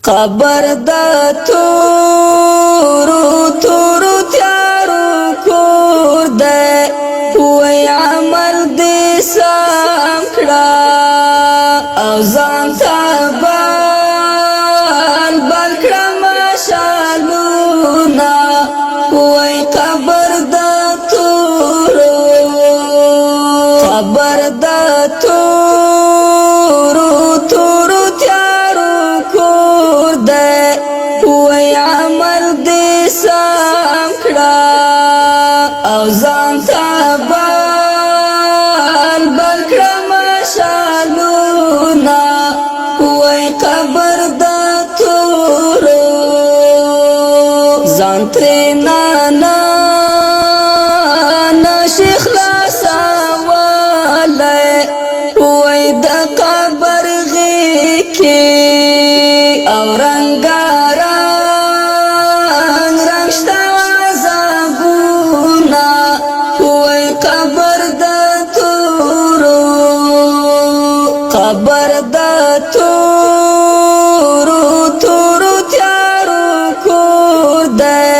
قبر د تورو تورو تیارو کور دی وای عمل دې سم کړه او ځان ته بال بال کړه مشالونه وای قبر د تورو قبر د تورو تورو تیارو کور دی وای عمل دې سم کړه او ځان ته بال بال کړه مشالونه وای قبر د تورو ځان ترېنه نشي خلاصولی وای د قبر غېږ کې او رنګارنګ رنګ شته عذابونه وای قبر د تورو قبر د تورو تورو تیارو کور دی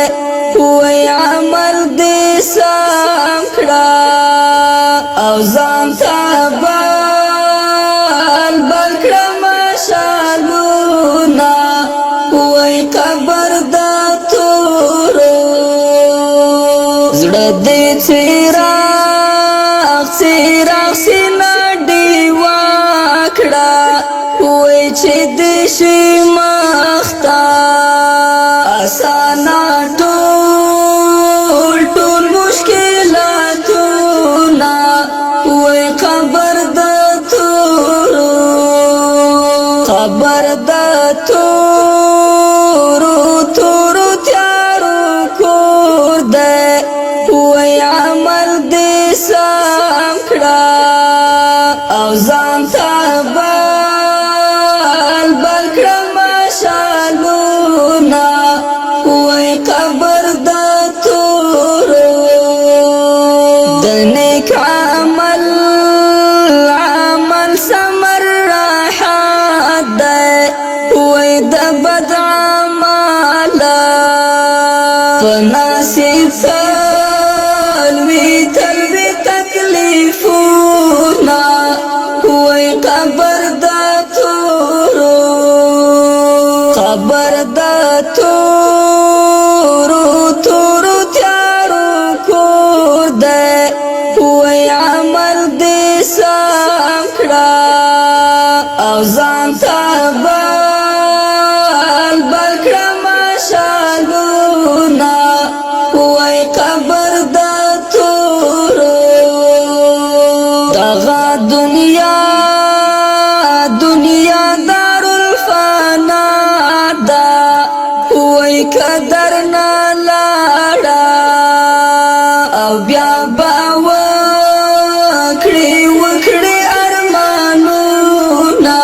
وای عمل دې سم کړه او ځان ته بال بال کړه مشالونه وای قبر د تورو زړه دې څراغ څراغ سینه ډیوه کړه وای چې دې شي مخته اسانه ټول ټول مشکلاتونه وای قبر د تورو قبر د تورو تورو تیارو کور دی وای عمل دې سم کړه او ځان ته بال بال کړه مشالونه وای قبر د تورو د نیک عمل عمل ثمر راحت دی وای د بد عمل په نصیب تلوي تکلیفونه وای قبر د تورو قبر د تورو تورو تیارو کور دی وای عمل دې سم کړه او ځان ته بال بال کړه مشالونه وای قبر د تورو دغه دنیا دارالفنا ده وای قدر نه لاړه او بیا به وکړي ارمانونه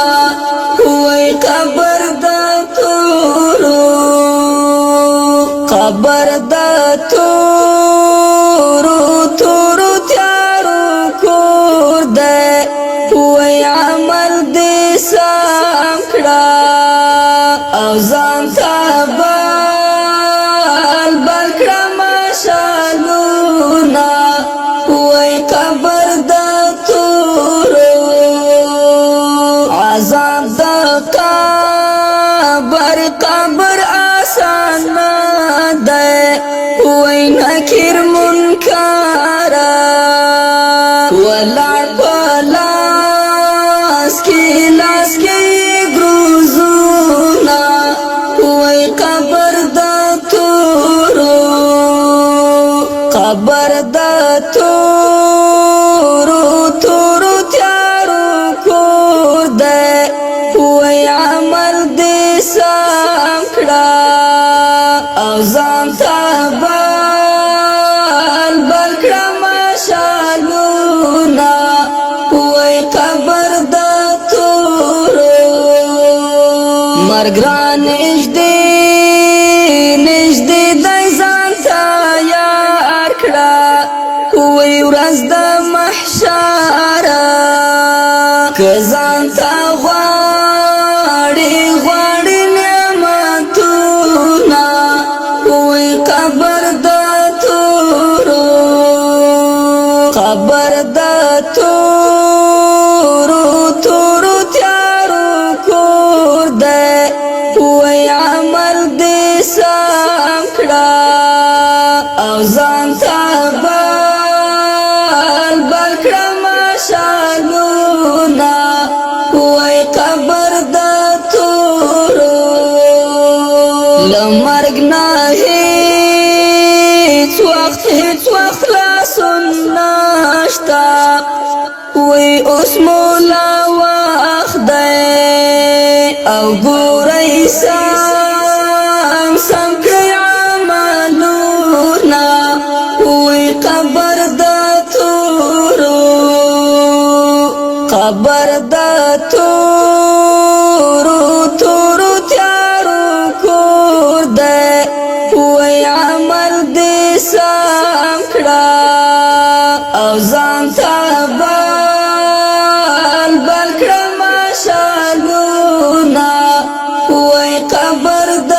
وای قبر د تورو قبر د تورو تورو تیارو کور دی وای عمل دې سم کړه او ځان ته بال بال کړه مشالونه وای قبر د تورو عذاب د قبر آسان نه دی وای نکیر منکر ولاړ په لاس کې ګروزونه وای قبر د تورو قبر د تورو تورو تیارو کور دی وای عمل دې سم کړه او ځان ته بال بال کړه مشالونه وای قبر د تورو مرګ را نږدې دی ځان ته یار کړه وای ورځ د محشر که ځان ته غواړي ځان ته بل کړم شالونه وای قبر د تورو له مرګ نه هیڅ وخت خلاصون نشته وای اوس مولا وخت دی او ګورئ سم کړئ عملونه وای قبر د تورو تیارو کور دی وای عمل دې سم کړه او ځان ته بل کړم شالونه وای قبر د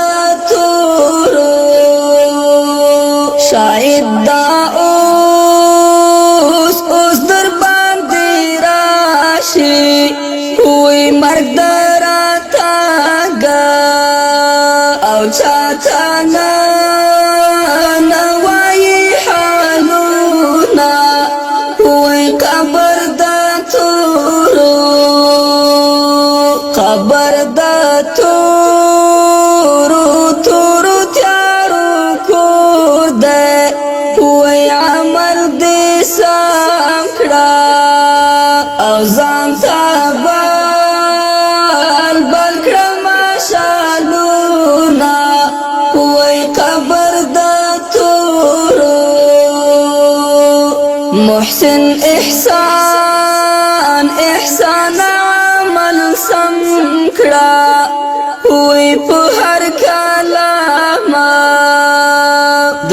تورو شاید دا اوس در باندې راشي وای مرګ دراتګ او چاته نه وایي حالونه وای قبر د تورو تیارو کور دی وای عمل دې سم کړه او ځان ته بل کړم شالونه وای قبر د تورو محسن احسان عمل سم کړه وای په هر کلمه د